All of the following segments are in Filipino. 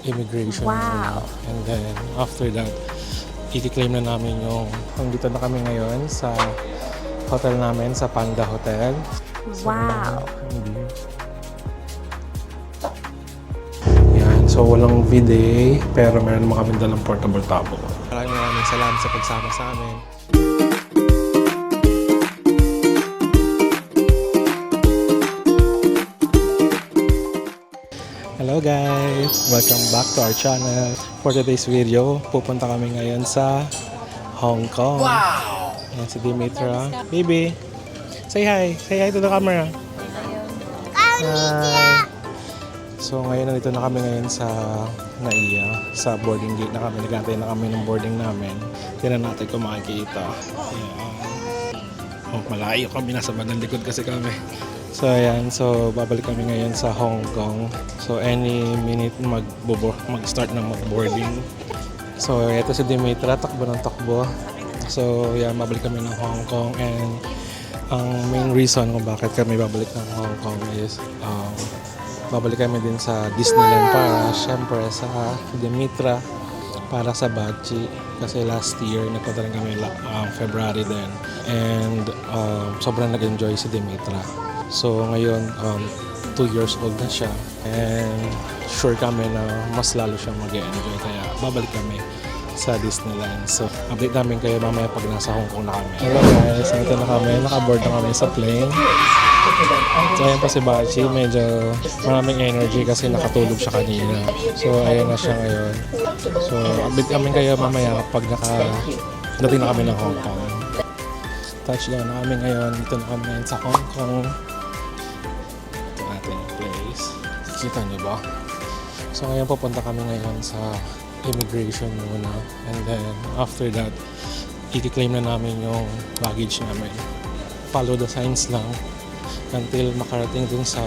immigration. Wow. And then after that, i-claim na namin yung dito na kami ngayon sa hotel namin, sa Panda Hotel. So, Wow. yan, so walang V-Day pero meron naman kami dalang portable tabo. Maraming salamat sa pagsama sa amin. Hello guys! Welcome back to our channel. For today's video, pupunta kami ngayon sa Hong Kong. Wow! Ayan si Dimitra. Baby, say hi! Say hi to the camera. Hi! So ngayon nandito na kami ngayon sa Naiya. Sa boarding gate na kami. Nagantay na kami ng boarding namin. Tignan natin kung makikita. Ayan. Oh, malayo kami. Nasa bandang likod kasi kami. So ayan, so babalik kami ngayon sa Hong Kong. So any minute mag-start na mag-boarding. So ito si Dimitra, takbo ng takbo. So yan, babalik kami ng Hong Kong, and ang main reason kung bakit kami babalik ng Hong Kong is babalik kami din sa Disneyland para syempre sa Dimitra para sa Bachi. Kasi last year nagpunta rin kami February din, and sobrang nag-enjoy si Dimitra. So ngayon, 2 years old na siya, and sure kami na mas lalo siyang mag-enjoy, kaya babalik kami sa Disneyland. So update namin kayo mamaya pag nasa Hong Kong na kami. Hello guys, nandito na kami, nakaboard na kami sa plane. So ayan pa si Bachi, medyo maraming energy kasi nakatulog siya kanina. So ayan na siya ngayon. So update kami kayo mamaya pag dating na kami ng Hong Kong. Touchdown na kami ngayon, dito na kami ngayon sa Hong Kong. Kita niyo ba? So ngayon pupunta kami ngayon sa immigration muna, and then after that i-claim na namin yung baggage namin. Follow the signs lang until makarating dun sa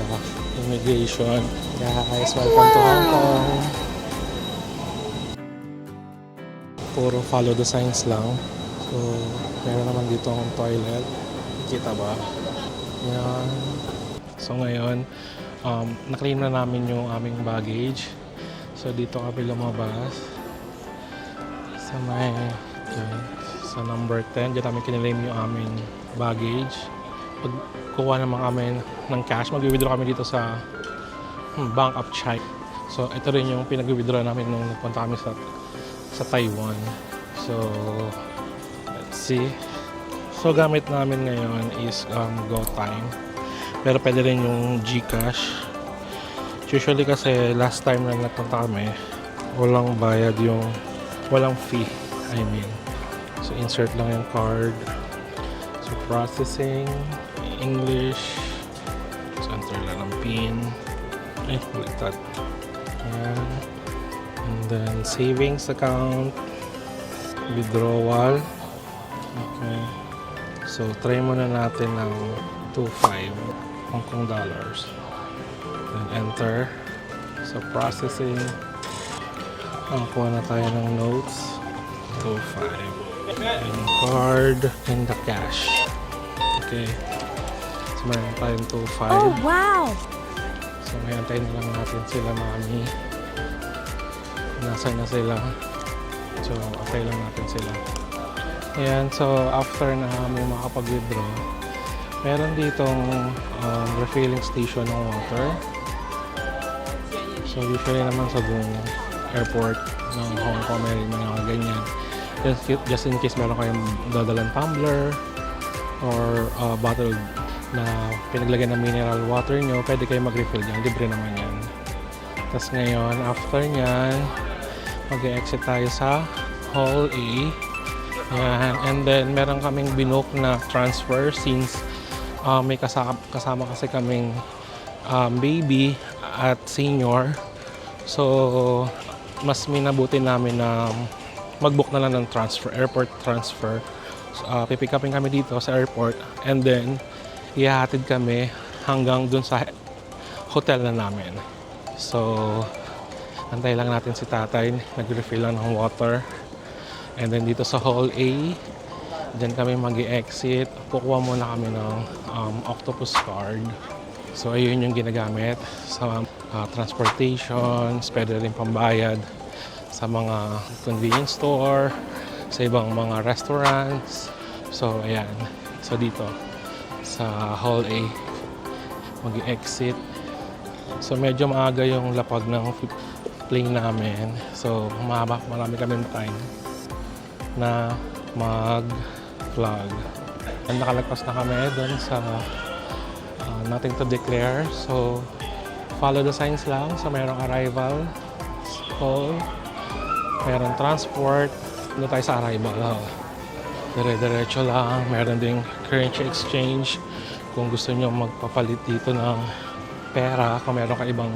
immigration. Guys, welcome to Hong Kong. Puro follow the signs lang. So meron naman dito ang toilet, kita ba? Yan. So ngayon na-claim na namin yung aming baggage. So dito kami lumabas sa sa number 10. Diyan namin kinelaim yung aming baggage. Pagkuha naman kami ng cash, mag-withdraw kami dito sa Bank of China. So ito rin yung pinag-withdraw namin nung nagpunta kami sa Taiwan. So let's see. So gamit namin ngayon is GoTime. Pero pwede rin yung GCash. Usually kasi last time na nagpunta kami, walang bayad walang fee, I mean. So insert lang yung card. So processing, English. So enter lang ang PIN. Baliktad. Ayan. And then savings account, withdrawal. Okay. So try muna natin ng 2.5 Hong Kong dollars. Then enter. So processing. Kuha na tayo ng notes. 2.5. And card and the cash. Okay. So meron tayong 2.5. Oh, wow! So ngayon tayo na lang natin sila, mami. Nasa na sila. So okay lang natin sila. Ayan. So after na may makapag-withdraw, meron ditong refilling station ng water. So usually naman sa buong airport ng Hong Kong may mga ganyan. Just in case meron kayong dadalang tumbler or bottle na pinaglagyan ng mineral water nyo, pwede kayo mag-refill dyan. Libre naman yan. Tapos ngayon, after nyan, mag-exit tayo sa Hall A. Yan. And then meron kaming binook na transfer since may kasama kasi kaming baby at senior. So mas minabuti namin na mag-book na lang ng transfer, airport transfer. So, pipick upin kami dito sa airport, and then ihahatid kami hanggang dun sa hotel na namin. So antay lang natin si tatay, nag-refill lang ng water. And then dito sa Hall A, dyan kami mag-exit. Kukuha muna kami ng octopus card. So ayun yung ginagamit sa transportation, pwede rin pambayad sa mga convenience store, sa ibang mga restaurants. So ayan, so dito sa Hall A mag-exit. So medyo maaga yung lapag ng plane namin. So marami kaming time na mag-vlog. Nakalagpas na kami doon sa nothing to declare. So follow the signs lang. So mayroong arrival hall, mayroong transport. Doon tayo sa arrival hall. Dire-diretso lang. Meron ding currency exchange kung gusto nyo magpapalit dito ng pera. Kung meron ka ibang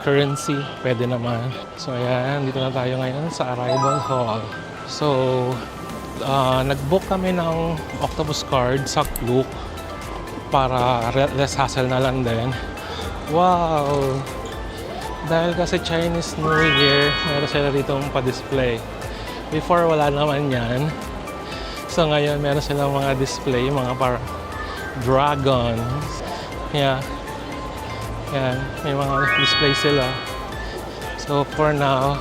currency, pwede naman. So ayan, dito na tayo ngayon sa arrival hall. So nag-book kami ng octopus card sa Klook para less hassle na lang din. Wow! Dahil kasi Chinese New Year, meron sila ditong pa-display. Before, wala naman yan. So ngayon, meron silang mga display, mga parang dragons. Yeah. Yan, may mga display sila. So for now,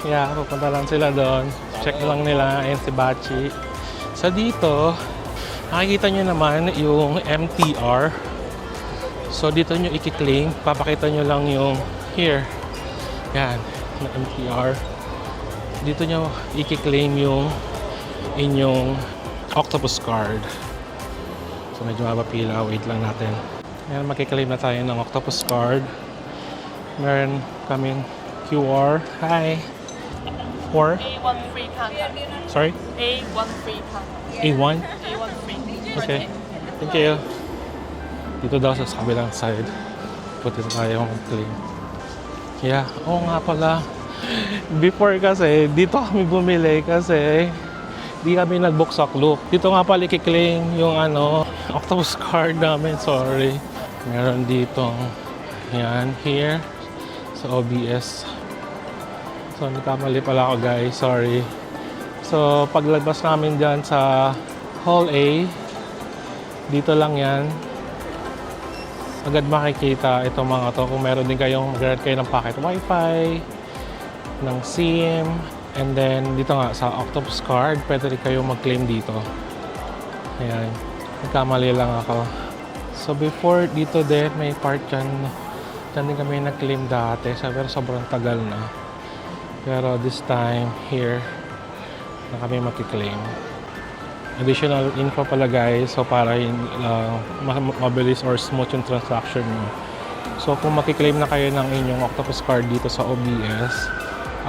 yeah, pupunta lang sila doon. Check lang nila, ayun si Bachi. So dito, nakikita nyo naman yung MTR. So dito nyo i-claim, papakita nyo lang yung here. Yan, na MTR. Dito nyo i-claim yung inyong octopus card. So medyo mapapila, wait lang natin. Ayan, makiklaim na tayo ng octopus card. Meron kaming QR. Hi! For? A1 free panda. Sorry? A1 free panda. A1? A1 free. Okay. Thank you. Dito daw sa kabilang side. Pwede tayo mag-claim. Yeah. Oo nga pala. Before kasi, dito kami bumili kasi di kami nag-book sa Klook. Dito nga pala i-claim yung octopus card namin. Sorry. Meron dito. Yan. Here. Sa OBS. So, nagkamali pala ako guys. Sorry. So, paglabas namin dyan sa Hall A, dito lang yan. Agad makikita itong mga to. Kung meron din kayong mag-grant kayo ng packet wifi, ng SIM, and then dito nga sa Octopus card, pwede rin kayong mag-claim dito. Ayan. Nagkamali lang ako. So, before dito din, may part dyan. Dyan din kami nag-claim dati. Pero sobrang tagal na. Pero this time, here, na kami mag-claim. Additional info pala guys, so para mabilis or smooth yung transaction nyo. So kung makiklaim na kayo ng inyong Octopus card dito sa OBS,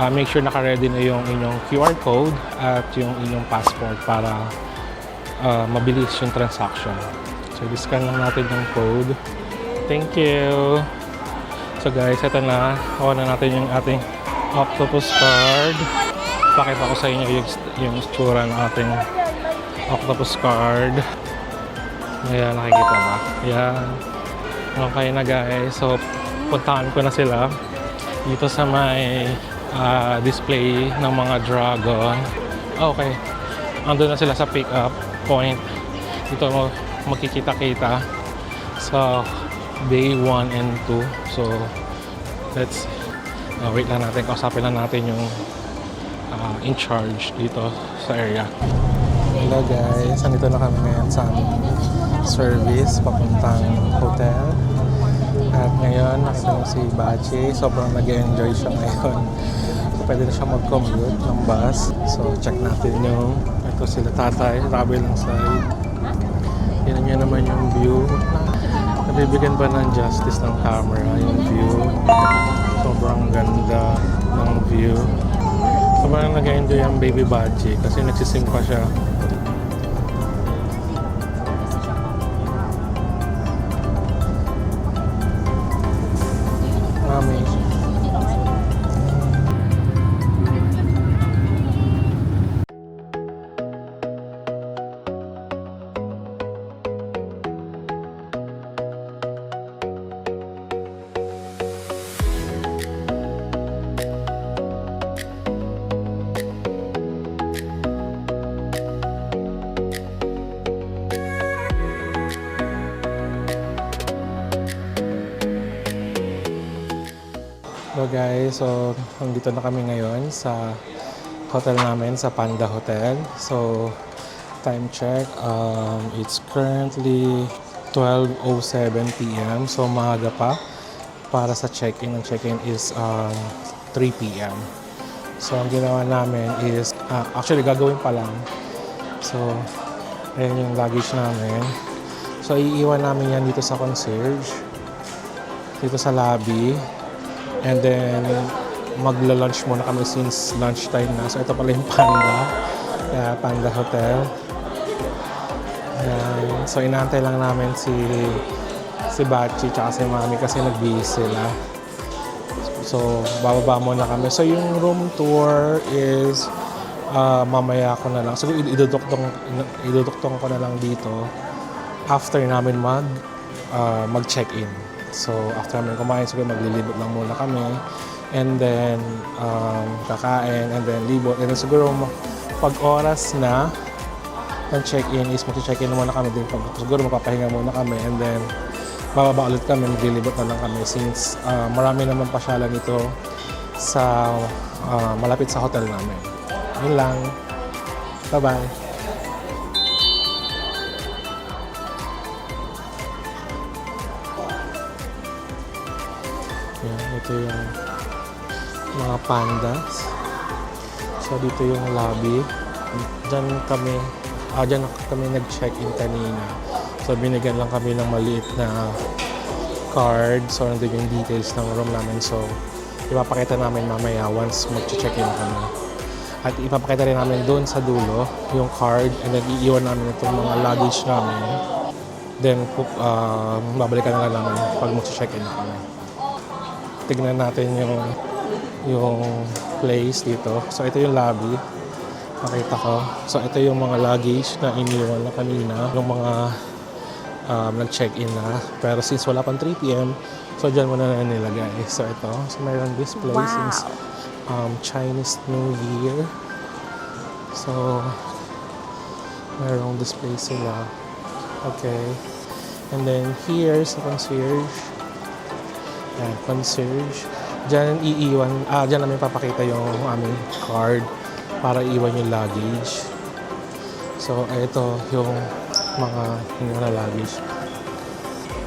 make sure naka-ready na yung inyong QR code at yung inyong passport para mabilis yung transaction. So i-scan lang natin yung code. Thank you! So guys, ito na. Kuha na natin yung ating Octopus card. Pakita ko sa inyo yung itsura ng ating Octopus card. Ayan, nakikita ba? Ayan. Okay na guys. So, puntahan ko na sila dito sa may display ng mga dragon. Okay. Ando na sila sa pick-up point. Dito mo makikita-kita sa day 1 and 2. So, let's wait lang natin. Kausapin lang natin yung in charge dito sa area. Hello guys, nandito na kami ngayon sa service papuntang hotel. At ngayon, nakita mo si Bachi, sobrang nag-enjoy siya ngayon. Pwede na siya mag-commute ng bus. So, check natin yung, ito sila tatay, kabilang side. Yan niya naman yung view. Nabibigyan ba ng justice ng camera yung view? Sobrang ganda ng view. Sobrang nag-enjoy ang baby Bachi kasi nagsising pa siya. guys, so nandito na kami ngayon sa hotel namin, sa Panda Hotel. So, time check, it's currently 12:07 p.m. So, maaga pa para sa check-in. Ang check-in is 3 p.m. So, ang ginawa namin is, actually gagawin pa lang. So, ayan yung luggage namin. So, iiwan namin yan dito sa concierge, dito sa lobby. And then, magla-lunch muna kami since lunchtime na. So, ito pala yung Panda Hotel. Ayan. So, inaantay lang namin si Bachi tsaka si Mami kasi nag-busy sila. So, bababa muna kami. So, yung room tour is mamaya ko na lang. So, iduduktong ko na lang dito after namin mag-check-in. So, after namin kumain, siguro maglilibot lang muna kami. And then, kakain, and then libot. And then siguro, pag oras na ng check-in is mag-check-in muna kami din. Siguro magpapahinga muna kami. And then, bababa ulit kami, maglilibot na lang kami. Since marami naman pasyalan ito sa malapit sa hotel namin. Yun lang. Bye-bye. Yan, ito yung mga pandas. So, dito yung lobby. Diyan kami nag-check-in kanina. So, binigyan lang kami ng maliit na card. So, nandun yung details ng room namin. So, ipapakita namin mamaya once mag-check-in kami. At ipapakita rin namin doon sa dulo yung card. And then, iiwan namin itong mga luggage namin. Then, babalikan na lang namin pag mag-check-in kami. Tignan natin yung place dito. So, ito yung lobby. Nakita ko. So, ito yung mga luggage na iniwan na kanina. Yung mga nag-check-in na. Pero since wala pang 3 p.m., so, dyan muna na nilagay. So, ito. So, mayroon display since Chinese New Year. So, mayroong display sila. Okay. And then, here sa concierge. Yan, concierge. Diyan diyan namin papakita yung aming card para iwan yung luggage. So, ito yung mga luggage.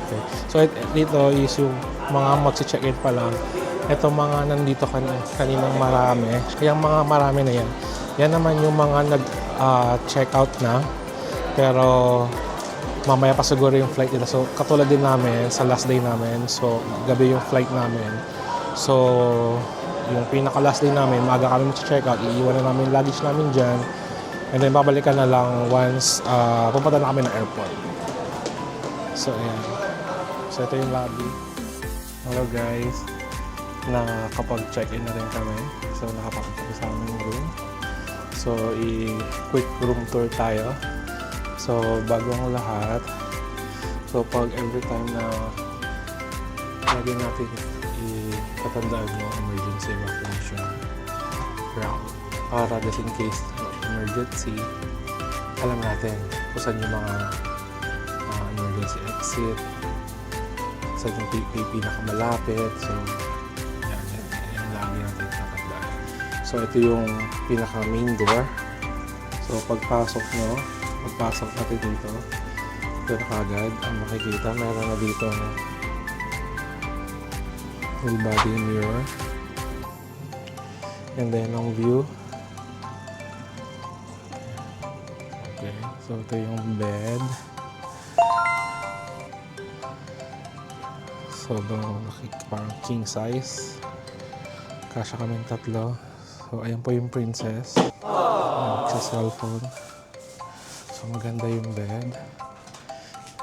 Okay. So, dito is yung mga mag-check-in pa lang. Ito mga nandito kaninang marami. Yung mga marami na yan. Yan naman yung mga nag-check-out na. Pero, mamaya pa siguro yung flight nila. So, katulad din namin sa last day namin. So, gabi yung flight namin. So, yung pinaka-last day namin, maaga kami mag-check out. Iiwan na namin luggage namin dyan. And then, babalikan na lang once pupunta na kami ng airport. So, ayan. So, ito yung lobby. Hello, guys. Nakapag-check-in na rin kami. So, nakapapunta sa aming room. So, quick room tour tayo. So, bago ang lahat, so pag every time na lagi natin ipatandaan yung emergency evacuation route para just in case emergency, alam natin kung saan yung mga emergency exit, saan yung pinakamalapit. So, yan lagi natin ipatandaan. So, ito yung pinaka main door. So, pagpasok natin dito, ito na kagad ang makikita. Meron na dito full body mirror. And then, ang view. Okay, so ito yung bed. So, parang king size. Kasya kaming tatlo. So, ayan po yung princess. Sa cellphone. So, maganda yung bed.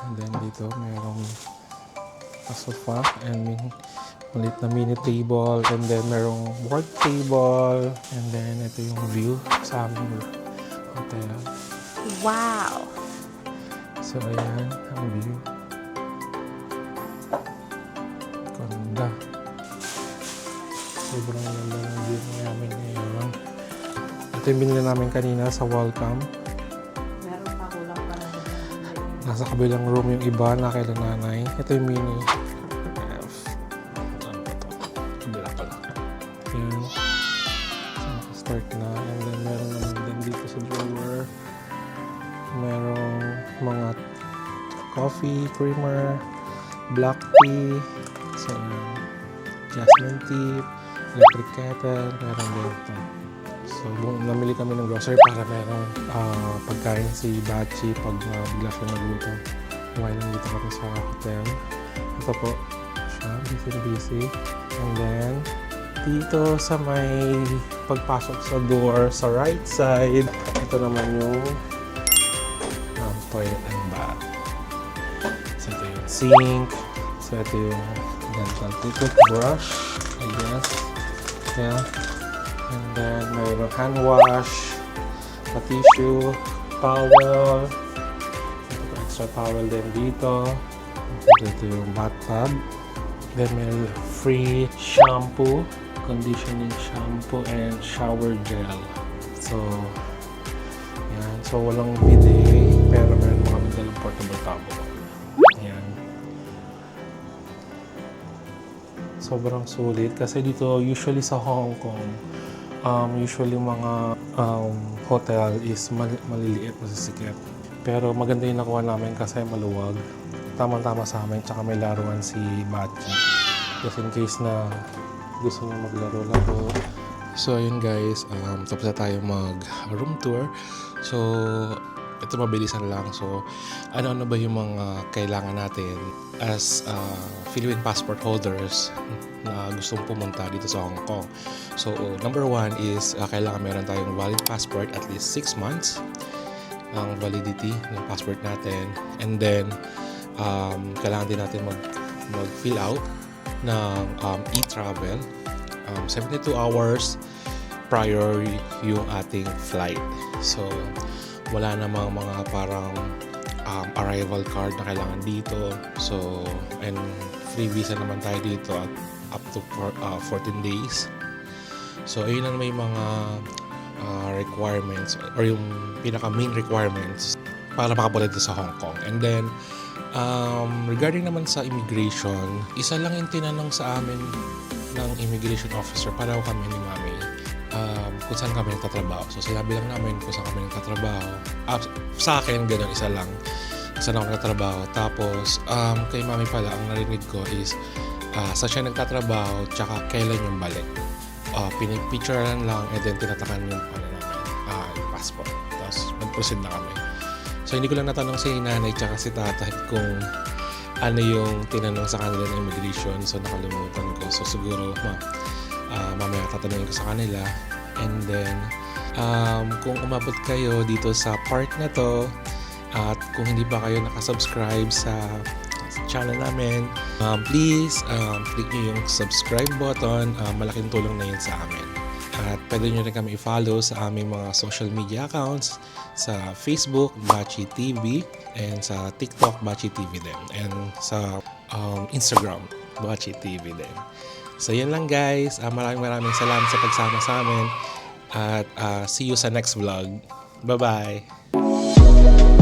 And then, dito, mayroong sofa and maliit na mini table. And then, mayroong work table. And then, ito yung view sa aming hotel. Wow! So, ayan, ang view. Ganda. Sobrang ganda ng view namin ngayon. Ito yung binili namin kanina sa Welcome. Nasa kabilang room yung iba na kay nanay. Ito yung mini. Kabila pala. So, start na. And then, meron naman din dito sa drawer. Merong mga coffee, creamer, black tea, so, jasmine tea, electric kettle, meron din ito. So, namili kami ng grocery para merong pagkain si Bachi pag bigla siya nagluto. While nandito kami sa hotel. Ito po siya, busy. And then, dito sa may pagpasok sa door, sa right side, ito naman yung toilet and bath. So, ito yung sink. So, ito yung dental toothbrush, I guess. Yeah. And then, mayroong hand wash, a tissue, towel. Ito extra towel din dito. Ito yung bathtub. Then, may free shampoo, conditioning shampoo, and shower gel. So, yan. So, walang bidet, pero meron mga dalang portable towel. Yan. Sobrang sulit kasi dito usually sa Hong Kong, usually mga hotel is maliliit, masisikip. Pero maganda yung nakuha namin kasi maluwag. Tama-tama sa amin, tsaka may laruan si Bachi. Just in case na gusto niya maglaro-laro. So ayun guys, tapos na tayo mag-room tour. So ito mabilisan lang. So ano-ano ba yung mga kailangan natin as Philippine passport holders na gustong pumunta dito sa Hong Kong. So number 1 is kailangan meron tayong valid passport at least 6 months ang validity ng passport natin. And then kailangan din natin mag-fill out ng e-travel 72 hours prior yung ating flight. So wala namang mga parang arrival card na kailangan dito. So, and free visa naman tayo dito at up to 14 days. So, ayun ang may mga requirements or yung pinaka main requirements para makapunta dito sa Hong Kong. And then, regarding naman sa immigration, isa lang yung tinanong sa amin ng immigration officer para kami ni Mami kung saan kami nagtatrabaho. So, sinabi lang namin kung saan kami nagtatrabaho. Sa akin, ganun, isa lang. Saan ako nagtatrabaho. Tapos, kay Mami pala, ang narinig ko is saan siya nagtatrabaho, tsaka kailan yung balik. Pinipicturean lang, and then tinatakan yung, yung passport. Tapos, mag-proceed na kami. So, hindi ko lang natanong si nanay tsaka si tatay kung ano yung tinanong sa kanila ng immigration. So, nakalimutan ko. So, siguro, mamaya tatanungin ko sa kanila. And then, kung umabot kayo dito sa part na to, at kung hindi pa kayo nakasubscribe sa channel namin, please click nyo yung subscribe button. Malaking tulong na yun sa amin. At pwede nyo rin kami i-follow sa aming mga social media accounts sa Facebook, Bachi TV, and sa TikTok, Bachi TV din. And sa Instagram, Bachi TV din. So yun lang guys. Maraming salamat sa pagsama sa amin. At see you sa next vlog. Bye-bye!